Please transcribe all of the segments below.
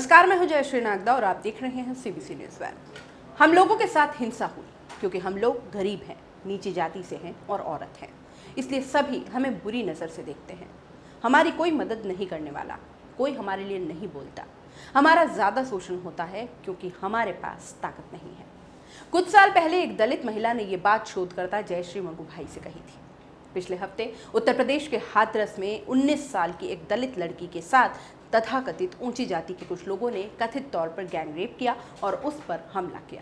नमस्कार, मैं हूं जयश्री नागदा और आप देख रहे हैं सीबीसी न्यूज़ वैन। हम लोगों के साथ हिंसा हुई क्योंकि हम लोग गरीब हैं, नीची जाति से हैं और औरत हैं, इसलिए सभी हमें बुरी नज़र से देखते हैं। हमारी कोई मदद नहीं करने वाला, कोई हमारे लिए नहीं बोलता। हमारा ज़्यादा शोषण होता है क्योंकि हमारे पास ताकत नहीं है। कुछ साल पहले एक दलित महिला ने ये बात शोधकर्ता जयश्री मंगूभाई से कही थी। पिछले हफ्ते उत्तर प्रदेश के हाथरस में 19 साल की एक दलित लड़की के साथ तथाकथित ऊंची जाति के कुछ लोगों ने कथित तौर पर गैंग रेप किया और उस पर हमला किया।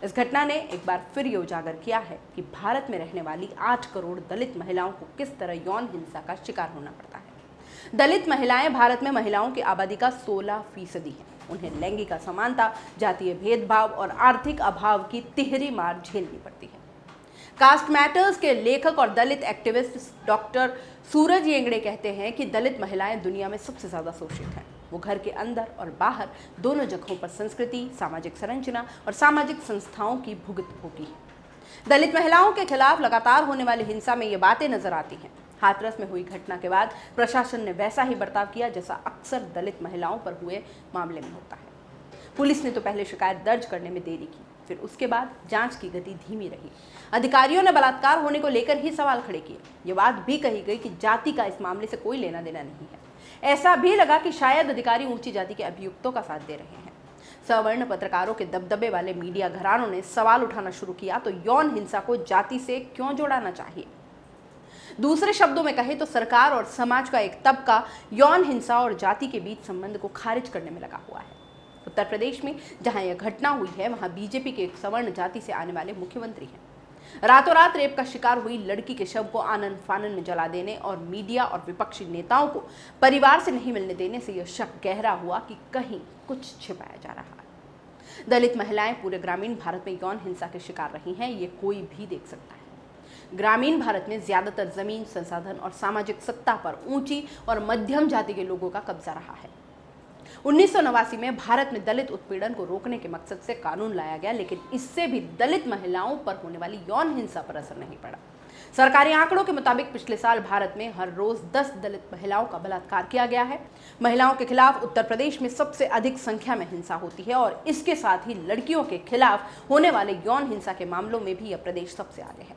इस घटना ने एक बार फिर ये उजागर किया है कि भारत में रहने वाली 8 करोड़ दलित महिलाओं को किस तरह यौन हिंसा का शिकार होना पड़ता है। दलित महिलाएं भारत में महिलाओं की आबादी का 16% हैं। उन्हें लैंगिक असमानता, जातीय भेदभाव और आर्थिक अभाव की तिहरी मार झेलनी पड़ती है। कास्ट मैटर्स के लेखक और दलित एक्टिविस्ट डॉक्टर सूरज येंगड़े कहते हैं कि दलित महिलाएं दुनिया में सबसे ज्यादा शोषित हैं। वो घर के अंदर और बाहर दोनों जगहों पर संस्कृति, सामाजिक संरचना और सामाजिक संस्थाओं की भुगतभोगी है। दलित महिलाओं के खिलाफ लगातार होने वाली हिंसा में ये बातें नजर आती हैं। हाथरस में हुई घटना के बाद प्रशासन ने वैसा ही बर्ताव किया जैसा अक्सर दलित महिलाओं पर हुए मामले में होता है। पुलिस ने तो पहले शिकायत दर्ज करने में देरी की, फिर उसके बाद जांच की गति धीमी रही। अधिकारियों ने बलात्कार होने को लेकर ही सवाल खड़े किए। ये बात भी कही गई कि जाति का इस मामले से कोई लेना देना नहीं है। ऐसा भी लगा कि शायद अधिकारी ऊंची जाति के अभियुक्तों का साथ दे रहे हैं। सवर्ण पत्रकारों के दबदबे वाले मीडिया घरानों ने सवाल उठाना शुरू किया तो यौन हिंसा को जाति से क्यों जोड़ाना चाहिए। दूसरे शब्दों में कहे तो सरकार और समाज का एक तबका यौन हिंसा और जाति के बीच संबंध को खारिज करने में लगा हुआ है। उत्तर प्रदेश में जहां यह घटना हुई है, वहां बीजेपी के एक सवर्ण जाति से आने वाले मुख्यमंत्री हैं। रातों रात रेप का शिकार हुई लड़की के शव को आनन फानन में जला देने और मीडिया और विपक्षी नेताओं को परिवार से नहीं मिलने देने से यह शक गहरा हुआ कि कहीं कुछ छिपाया जा रहा है। दलित महिलाएं पूरे ग्रामीण भारत में यौन हिंसा के शिकार रही हैं, ये कोई भी देख सकता है। ग्रामीण भारत में ज्यादातर जमीन, संसाधन और सामाजिक सत्ता पर ऊंची और मध्यम जाति के लोगों का कब्जा रहा है। 1989 में भारत में दलित उत्पीड़न को रोकने के मकसद से कानून लाया गया, लेकिन इससे भी दलित महिलाओं पर होने वाली यौन हिंसा पर असर नहीं पड़ा। सरकारी आंकड़ों के मुताबिक पिछले साल भारत में हर रोज 10 दलित महिलाओं का बलात्कार किया गया है। महिलाओं के खिलाफ उत्तर प्रदेश में सबसे अधिक संख्या में हिंसा होती है और इसके साथ ही लड़कियों के खिलाफ होने वाले यौन हिंसा के मामलों में भी यह प्रदेश सबसे आगे है।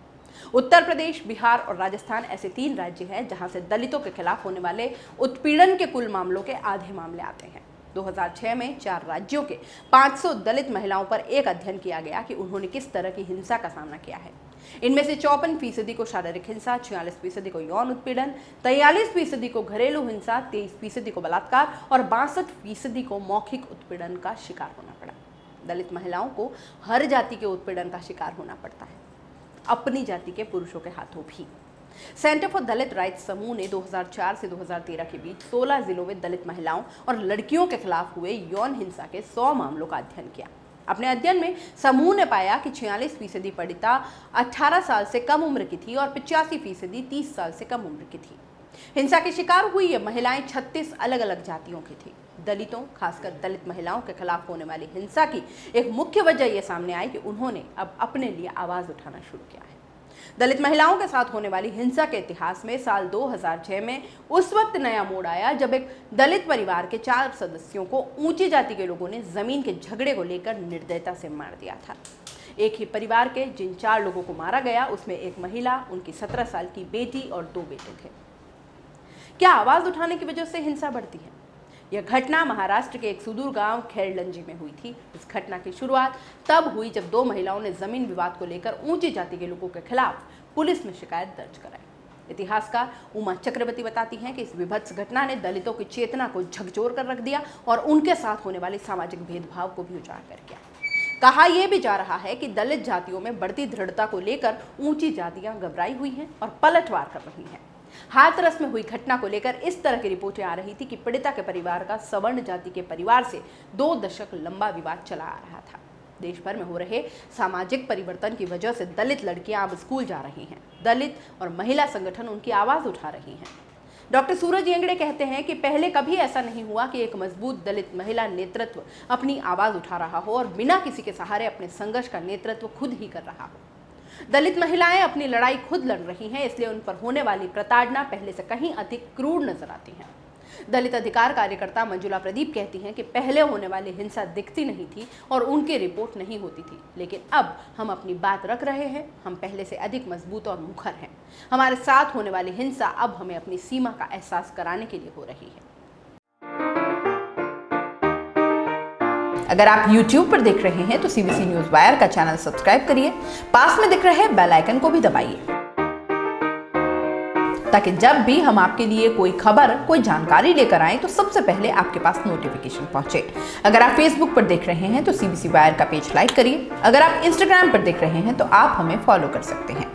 उत्तर प्रदेश, बिहार और राजस्थान ऐसे 3 राज्य हैं जहां से दलितों के खिलाफ होने वाले उत्पीड़न के कुल मामलों के आधे मामले आते हैं। 2006 में 4 राज्यों के 500 दलित महिलाओं पर एक अध्ययन किया गया कि उन्होंने किस तरह की हिंसा का सामना किया है। इनमें से 54% को शारीरिक हिंसा, 46% को यौन उत्पीड़न, 43% को घरेलू हिंसा, 23% को बलात्कार और 62% को मौखिक उत्पीड़न का शिकार होना पड़ा। दलित महिलाओं को हर जाति के उत्पीड़न का शिकार होना पड़ता है, अपनी जाति के पुरुषों के हाथों भी। सेंटर फॉर दलित राइट्स समूह ने 2004 से 2013 के बीच 16 जिलों में दलित महिलाओं और लड़कियों के खिलाफ हुए यौन हिंसा के 100 मामलों का अध्ययन किया। अपने अध्ययन में समूह ने पाया कि 46% पीड़िता 18 साल से कम उम्र की थी और 85% 30 साल से कम उम्र की थी। हिंसा के शिकार हुई ये महिलाएं 36 अलग अलग जातियों की थी। दलितों, खासकर दलित महिलाओं के खिलाफ होने वाली हिंसा की एक मुख्य वजह यह सामने आई कि उन्होंने अब अपने लिए आवाज उठाना शुरू किया है। दलित महिलाओं के साथ होने वाली हिंसा के इतिहास में साल 2006 में उस वक्त नया मोड़ आया जब एक दलित परिवार के 4 सदस्यों को ऊंची जाति के लोगों ने जमीन के झगड़े को लेकर निर्दयता से मार दिया था। एक ही परिवार के जिन 4 लोगों को मारा गया उसमें एक महिला, उनकी 17 साल की बेटी और 2 बेटे थे। क्या आवाज उठाने की वजह से हिंसा बढ़ती है? यह घटना महाराष्ट्र के एक सुदूर गांव खेरलंजी में हुई थी। इस घटना की शुरुआत तब हुई जब 2 महिलाओं ने जमीन विवाद को लेकर ऊंची जाति के लोगों के खिलाफ पुलिस में शिकायत दर्ज कराई। इतिहासकार उमा चक्रवर्ती बताती हैं कि इस विभत्स घटना ने दलितों की चेतना को झकझोर कर रख दिया और उनके साथ होने वाले सामाजिक भेदभाव को भी उजागर किया। कहा यह भी जा रहा है कि दलित जातियों में बढ़ती दृढ़ता को लेकर ऊंची जातियां घबराई हुई हैं और पलटवार कर रही हैं। हाथरस में हुई घटना को लेकर इस तरह की रिपोर्टें आ रही थी कि पीड़िता के परिवार का सवर्ण जाति के परिवार से 2 दशक लंबा विवाद चला आ रहा था। देश भर में हो रहे सामाजिक परिवर्तन की वजह से दलित लड़कियां अब स्कूल जा रही हैं। दलित और महिला संगठन उनकी आवाज उठा रही हैं। डॉक्टर सूरज येंगड़े कहते हैं कि पहले कभी ऐसा नहीं हुआ कि एक मजबूत दलित महिला नेतृत्व अपनी आवाज उठा रहा हो और बिना किसी के सहारे अपने संघर्ष का नेतृत्व खुद ही कर रहा हो। दलित महिलाएं अपनी लड़ाई खुद लड़ रही हैं, इसलिए उन पर होने वाली प्रताड़ना पहले से कहीं अधिक क्रूर नजर आती है। दलित अधिकार कार्यकर्ता मंजुला प्रदीप कहती हैं कि पहले होने वाली हिंसा दिखती नहीं थी और उनकी रिपोर्ट नहीं होती थी, लेकिन अब हम अपनी बात रख रहे हैं। हम पहले से अधिक मजबूत और मुखर हैं। हमारे साथ होने वाली हिंसा अब हमें अपनी सीमा का एहसास कराने के लिए हो रही है। अगर आप YouTube पर देख रहे हैं तो CBC न्यूज़ वायर का चैनल सब्सक्राइब करिए, पास में दिख रहे बेल आइकन को भी दबाइए, ताकि जब भी हम आपके लिए कोई खबर, कोई जानकारी लेकर आए तो सबसे पहले आपके पास नोटिफिकेशन पहुंचे। अगर आप Facebook पर देख रहे हैं तो CBC वायर का पेज लाइक करिए। अगर आप Instagram पर देख रहे हैं तो आप हमें फॉलो कर सकते हैं।